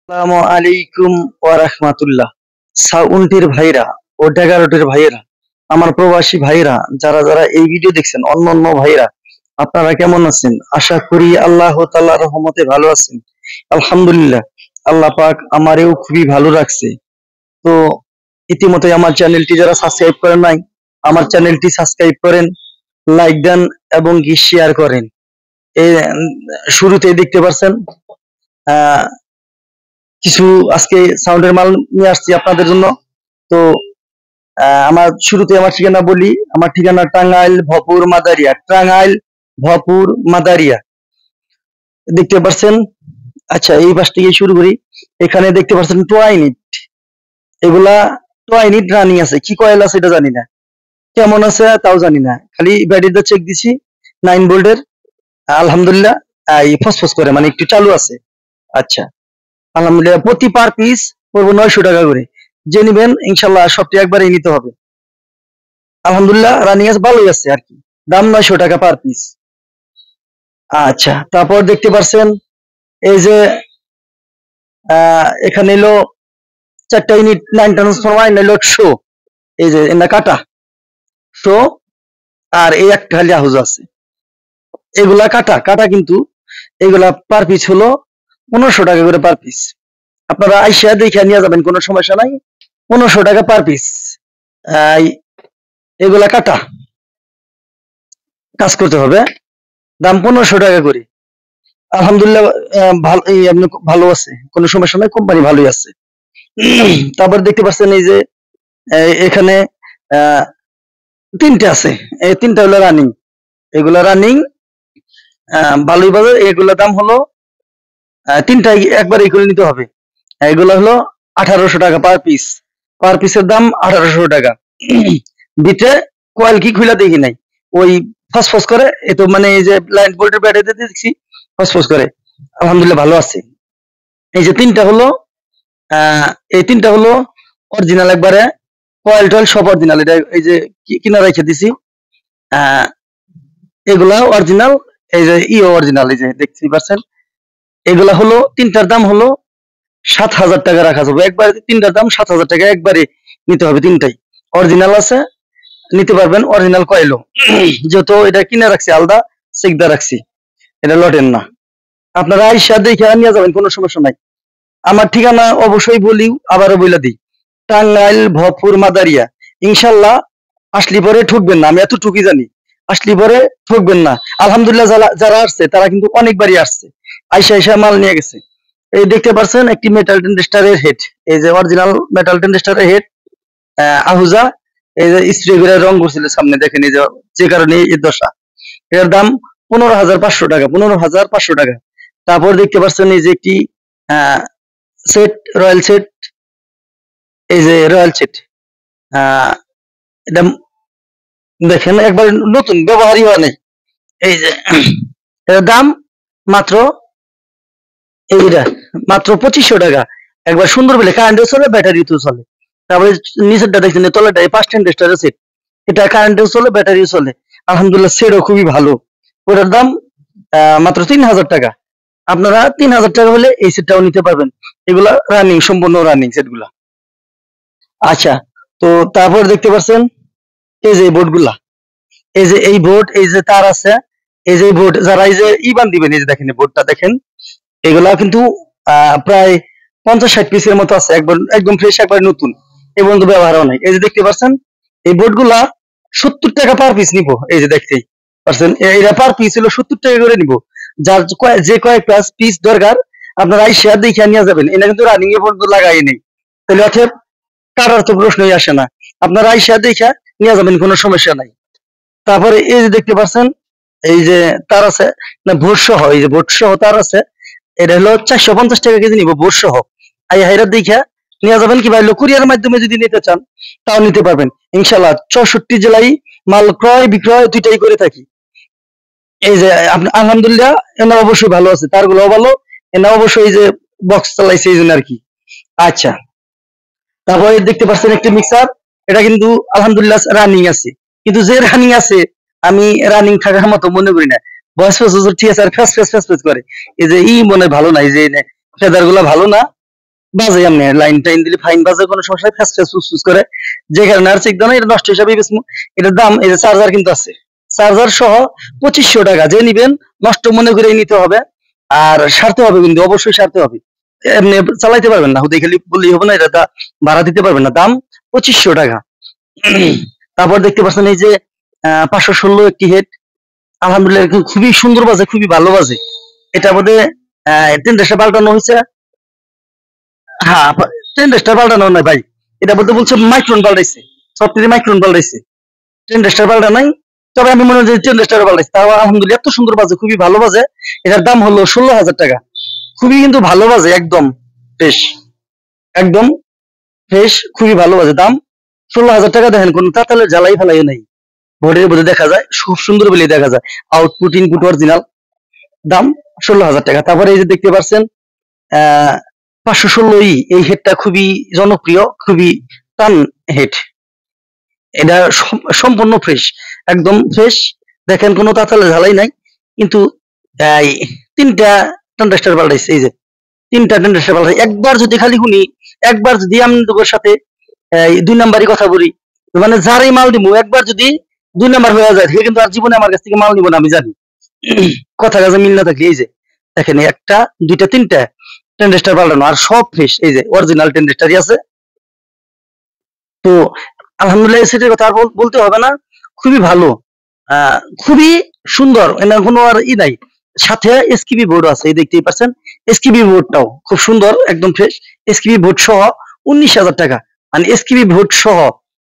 আসসালামু আলাইকুম ওয়া রাহমাতুল্লাহ। সাউন্ডের ভাইরা ও ডেগারোটের ভাইয়েরা, আমার প্রবাসী ভাইরা, যারা যারা এই ভিডিও দেখছেন, অন্য অন্য ভাইরা, আপনারা কেমন আছেন? আশা করি আল্লাহ তাআলার রহমতে ভালো আছেন। আলহামদুলিল্লাহ, আল্লাহ পাক আমারেও খুবই ভালো রাখছে। তো ইতিমধ্যে আমার চ্যানেলটি যারা সাবস্ক্রাইব করেন নাই, আমার চ্যানেলটি সাবস্ক্রাইব করেন, লাইক দেন এবং কি শেয়ার করেন। এই শুরুতেই দেখতে পাচ্ছেন আহ কিছু আজকে সাউন্ডের মাল নিয়ে আসছি আপনাদের জন্য। তো আমার শুরুতে আমার ঠিকানা বলি। আমার ঠিকানা টাঙ্গাইল ভপুর মাদারিয়া, টাঙ্গাইল ভপুর মাদারিয়া, দেখতে পাচ্ছেন। আচ্ছা, এই পাশ থেকে শুরু করি। এখানে দেখতে পাচ্ছেন টোয়াইনিট, এগুলা টোয়াইনিট রানিং আছে, কি কয়েল আছে এটা জানি না, কেমন আছে তাও জানি না, খালি ব্যাটারিটা চেক দিছি 9 ভোল্টের। আলহামদুলিল্লাহ, এই ফসফস করে, মানে একটু চালু আছে। আচ্ছা, আলহামদুলিল্লাহ, প্রতি পার পিস পড়বো 900 টাকা করে। যে নিবেন ইনশাল্লাহ সবটি একবারই নিতে হবে। আলহামদুলিল্লাহ রানিং আছে, ভালোই আছে আর কি। দাম 900 টাকা পার পিস। আচ্ছা, তারপর দেখতে পাচ্ছেন এই যে এখানে এলো 4টা ইউনিট 9 ট্রান্সফরমার, এলো শো, এই যে এনা কাটা শো, আর এই একটা খালি হাউস আছে। এগুলা কাটা কাটা, কিন্তু এগুলা পার পিস হলো 1500 টাকা করে পার পিস। আপনারা আইসা দেখে নিয়ে যাবেন, কোনো সমস্যা নাই। 1500 টাকা পার পিস। এগুলা কাটা, কাজ করতে হবে, দাম 1500 টাকা করে। আলহামদুলিল্লাহ, ভালো, এমনি ভালো আছে, কোনো সমস্যা নাই, কোম্পানি ভালোই আছে। তারপর দেখতে পাচ্ছেন এই যে এখানে আহ, 3টে আছে, এই 3টা হলো রানিং। এগুলা রানিং, ভালোই বাজার। এগুলা দাম হলো 3টাই একবার এই করে নিতে হবে। এগুলা হলো 1800 টাকা পার পিস। পার পিসের দাম 1800 টাকা। ভিতরে কয়েল কি খুলে দেখি নাই, ওই ফসফস করে, এ তো মানে এই যে লাইন ভোল্টের ব্যাটারিতে দেখছি ফসফস করে। আলহামদুলিল্লাহ ভালো আছে। এই যে 3টা হলো আহ এই 3টা হলো অরিজিনাল একবারে, কয়েল টয়েল সব অরিজিনাল। এটা এই যে কিনা রেখে দিছি, আহ এগুলা অরিজিনাল। এই যে অরিজিনাল, এই যে দেখতে পাচ্ছেন। এগুলা হলো 3টার দাম হলো 7,000 টাকা রাখা যাবে একবারে। 3টার দাম 7,000 টাকা, একবারে নিতে হবে। 3টাই অরিজিনাল আছে, নিতে পারবেন। অরিজিনাল কয়েলও, যেহেতু এটা কিনে রাখছি আলাদা, চেকদা রাখছি, এটা লটের না। আপনারা আইসা দেখে নিয়ে যাবেন, কোনো সমস্যা নাই। আমার ঠিকানা অবশ্যই বলি, আবারও বইলা দিই, টাঙ্গাইল ভপুর মাদারিয়া। ইনশাল্লাহ আসলি পরে ঠকবেন না, আমি এতটুকুই জানি। আসলি পরে ঠকবেন না। আলহামদুলিল্লাহ, যারা আসছে তারা কিন্তু অনেকবারই আসছে, আইসা আইসা মাল নিয়ে গেছে। এই দেখতে পাচ্ছেন একটি মেটাল টেন্ডেস্টারের হেড, এই যে অরিজিনাল মেটাল টেন্ডেস্টারের হেড, আহুজা। এই যে স্প্রে করে রং করছিল সামনে, দেখেন এই যে কারণে এই দশা। এর দাম 15,500 টাকা, 15,500 টাকা। তারপর দেখতে পাচ্ছেন এই যে একটি সেট, রয়্যাল সেট, এই যে রয়্যাল সেট, এটা দেখেন একবার নতুন, ব্যবহারই হয় নাই। এই যে এর দাম মাত্র, এইটা মাত্র 2500 টাকা। একবার সুন্দর বলে কারেন্টও চলে, ব্যাটারিতেও চলে। তারপরে নিচেরটা দেখছেন, তলাটা 5 টেন্ডেস্টারের সেট, এটা কারেন্টেও চলে, ব্যাটারিও চলে। আলহামদুলিল্লাহ, সেটও খুবই ভালো। ওটার দাম মাত্র 3,000 টাকা। আপনারা 3,000 টাকা হলে এই সেটটাও নিতে পারবেন। এগুলা রানিং, সম্পূর্ণ রানিং সেটগুলা। আচ্ছা, তো তারপর দেখতে পাচ্ছেন এই যে বোর্ড গুলা, এই যে এই বোর্ড, এই যে তার আছে, এই যে বোর্ড, যারা এই যে ইবান দিবেন, এই যে দেখেন বোর্ডটা দেখেন। এগুলা কিন্তু প্রায় 50-60 পিসের মতো আছে, একবার একদম ফ্রেশ, একবার নতুন, এই পর্যন্ত ব্যবহারও নাই। এই যে দেখতে পাচ্ছেন এই বোর্ড গুলা 70 টাকা পার পিস নিবো। এই যে দেখতেই পাচ্ছেন, এটা পার পিস হলো 70 টাকা করে নিবো। যার যে কয়েক পিস দরকার, আপনারা আইসা দেখে নিয়ে যাবেন। এটা কিন্তু রানিং এ পর্যন্ত লাগাই নেই, তাহলে অর্থাৎ কাটার তো প্রশ্নই আসে না। আপনারা আইসা দেখা নিয়ে যাবেন, কোনো সমস্যা নাই। তারপরে এই যে দেখতে পাচ্ছেন এই যে তার আছে না, ভোট সহ, এই যে ভোট সহ তার আছে। এটা হলো 450 টাকা কেজি নিবো, ভোট সহ। আই হাইরা দেখা নিয়ে যাবেন। কি ভাই, কুরিয়ার মাধ্যমে যদি নিতে চান তাও নিতে পারবেন ইনশাল্লাহ। 64 জেলায় মাল ক্রয় বিক্রয় দুইটাই করে থাকি। এই যে আলহামদুলিল্লাহ, এনা অবশ্যই ভালো আছে, তারগুলো ভালো। এনা অবশ্যই এই যে বক্স চালাইছে, এই জন্য আর কি। আচ্ছা, তারপরে দেখতে পাচ্ছেন একটি মিক্সার, এটা কিন্তু আলহামদুলিল্লাহ রানিং আছে। কিন্তু যে রানিং আছে, আমি রানিং থাকার মতো মনে করি না। ভয়েস প্রসেসর ঠিক আছে, আর ফ্যাস ফ্যাস ফ্যাস ফ্যাস করে। এই যে মনে ভালো না, এই যে ফেদার গুলা ভালো না। বাজে এমনি লাইন টাইন দিলে ফাইন বাজে, কোনো সমস্যা ফ্যাস ফ্যাস ফুস করে, যে কারণে আর চেক দাও না, এটা নষ্ট হিসাবে বেচমু। এটার দাম, এই যে চার্জার কিন্তু আছে, চার্জার সহ 2500 টাকা। যে নিবেন নষ্ট মনে করে নিতে হবে, আর সারতে হবে, কিন্তু অবশ্যই সারতে হবে। এমনি চালাইতে পারবেন না, হুদে খালি বললেই হবে না, এটা ভাড়া দিতে পারবেন না। দাম 2500 টাকা। তারপর দেখতে পাচ্ছেন এই যে 516 একটি হেড, আলহামদুলিল্লাহ খুবই সুন্দর বাজে, খুবই ভালো বাজে। এটা বোধহয় টেন্ডারটা পাল্টানো হয়েছে। হ্যাঁ, টেন্ডারটা পাল্টানো নাই ভাই, এটা বলছে মাইক্রোন পাল্টাইছে, সফটওয়্যারে মাইক্রোন পাল্টাইছে, টেন্ডারটা পাল্টা নাই। তবে আমি মনে হয় যে টেন্ডারটা পাল্টাইছে, তাও আলহামদুলিল্লাহ এত সুন্দর বাজে, খুবই ভালো বাজে। এটার দাম হলো 16,000 টাকা। খুবই কিন্তু ভালো বাজে, একদম ফ্রেশ, একদম ফ্রেশ, খুবই ভালো বাজে। দাম 16,000 টাকা। দেখেন কোন তাতালের জ্বালাই ফেলাই নাই, বোর্ডের মধ্যে দেখা যায়, খুব সুন্দর বলে দেখা যায়, আউটপুট ইনপুট অরিজিনাল। দাম 16,000 টাকা। তারপরে এই যে দেখতে পাচ্ছেন 516 এই হেডটা খুবই জনপ্রিয়, খুবই টান হেড। এটা সম্পূর্ণ ফ্রেশ, একদম ফ্রেশ। দেখেন কোনো তাতালে ঝালাই নাই, কিন্তু এই 3টা ট্রানজিস্টর পাল্টাইছে, এই যে 3টা ট্রানজিস্টর পাল্টাইছে। একবার যদি খালি শুনি, একবার যদি আপনাদের সাথে এই 2 নাম্বারই কথা বলি, মানে যারই মাল দিব, একবার যদি 2 নাম্বার হয়ে যায়, সে কিন্তু আর জীবনে আমার কাছ থেকে মাল নিব না, আমি জানি। কথা কাজে মিল না থাকলে, এই যে দেখেন একটা, দুইটা, 3টা ট্রানজিস্টর পাল্টানো, আর সব ফ্রেশ, এই যে অরিজিনাল ট্রানজিস্টরই আছে। তো আলহামদুলিল্লাহ সেটার কথা আর বলতে হবে না, খুবই ভালো, খুবই সুন্দর, এনার কোনো আর নাই। সাথে এসকিবি বোর্ড আছে, এই দেখতেই পাচ্ছেন, এসকিবি বোর্ডটাও খুব সুন্দর, একদম ফ্রেশ। এসকিবি বোর্ড সহ 19,000 টাকা, মানে এসকিবি বোর্ড সহ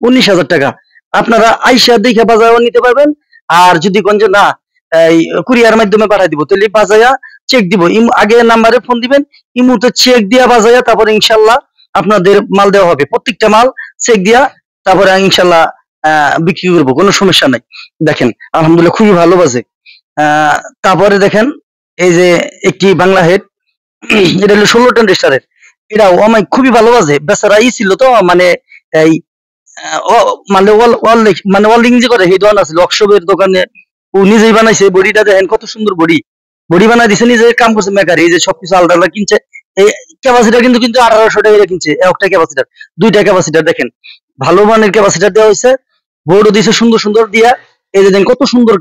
19,000 টাকা। আপনারা আইসা দেখে বাজারও নিতে পারবেন, আর যদি কোন যে না এই কুরিয়ার মাধ্যমে পাঠাই দিব, তাহলে বাজায়া চেক দিব, আগে নাম্বারে ফোন দিবেন, ইমুতে চেক দিয়া বাজায়া, তারপরে ইনশাল্লাহ আপনাদের মাল দেওয়া হবে, প্রত্যেকটা মাল চেক দিয়া, তারপরে ইনশাল্লাহ বিক্রি করবো, কোনো সমস্যা নাই। দেখেন আলহামদুলিল্লাহ খুবই ভালো বাজে। আহ, তারপরে দেখেন এই যে একটি বাংলা হেড, এটা হলো 16 ট্রানজিস্টারের। এটাও আমার খুবই ভালো বাজে, বেচারা ছিল তো, মানে এই মানে মানে ওয়াল্ডিং যে করে, সেই দোকান আছে ওয়ার্কশপের দোকানে, ও নিজেই বানাইছে। বডিটা দেখেন কত সুন্দর বডি, বডি বানাই দিছে, নিজে কাম করছে মেকার, এই যে সবকিছু আলাদা আলাদা কিনছে। এই ক্যাপাসিটার কিন্তু 1800 টাকা কিনছে, একটা ক্যাপাসিটার, 2টা ক্যাপাসিটার। দেখেন ভালো মানের ক্যাপাসিটার দেওয়া হয়েছে, বোর্ডও দিছে সুন্দর সুন্দর দিয়া। এই যে দেখেন কত সুন্দর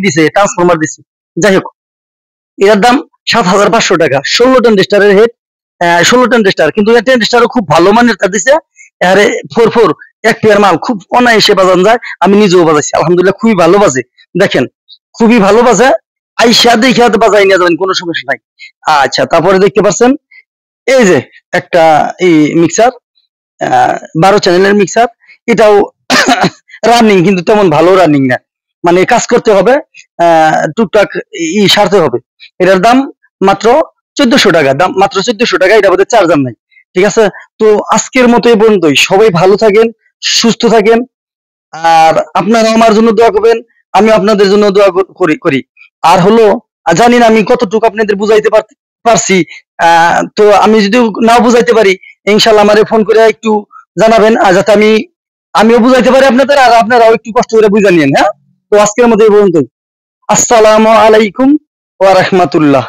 দিছে, ট্রান্সফরমার দিছে। যাই হোক, এটার দাম 7,500 টাকা। 16 ট্রানজিস্টারের হেড, 16 ট্রানজিস্টার, কিন্তু এই ট্রানজিস্টারও খুব ভালো মানের তার দিছে। আরে 4 এক পেয়ার মাল খুব অনায়াসে বাজান যায়, আমি নিজেও বাজাইছি, আলহামদুলিল্লাহ খুবই ভালো বাজে। দেখেন খুবই ভালো বাজে, আইসা দেখে হাতে বাজাই নিয়ে যাবেন, কোনো সমস্যা নাই। আচ্ছা, তারপরে দেখতে পাচ্ছেন এই যে একটা এই মিক্সার, 12 চ্যানেলের মিক্সার। এটাও রানিং, কিন্তু তেমন ভালো রানিং না, মানে কাজ করতে হবে, টুকটাক সারতে হবে। এটার দাম মাত্র 1400 টাকা, দাম মাত্র 1400 টাকা। এটা বোধহয় চার্জার নাই, ঠিক আছে। তো আজকের মতো এই পর্যন্তই, সবাই ভালো থাকেন, সুস্থ থাকেন, আর আপনারা আমার জন্য দোয়া করবেন, আমি আপনাদের জন্য দোয়া করি। আর হলো, জানি না আমি কতটুকু আপনাদের বুঝাইতে পারছি। তো আমি যদি নাও বুঝাইতে পারি, ইনশাল্লাহ আমারে ফোন করে একটু জানাবেন, যাতে আমিও বুঝাইতে পারি আপনাদের, আর আপনারাও একটু কষ্ট করে বুঝা নিয়েন। হ্যাঁ, তো আজকের মতো এই পর্যন্ত। আসসালামু আলাইকুম ওয়া রাহমাতুল্লাহ।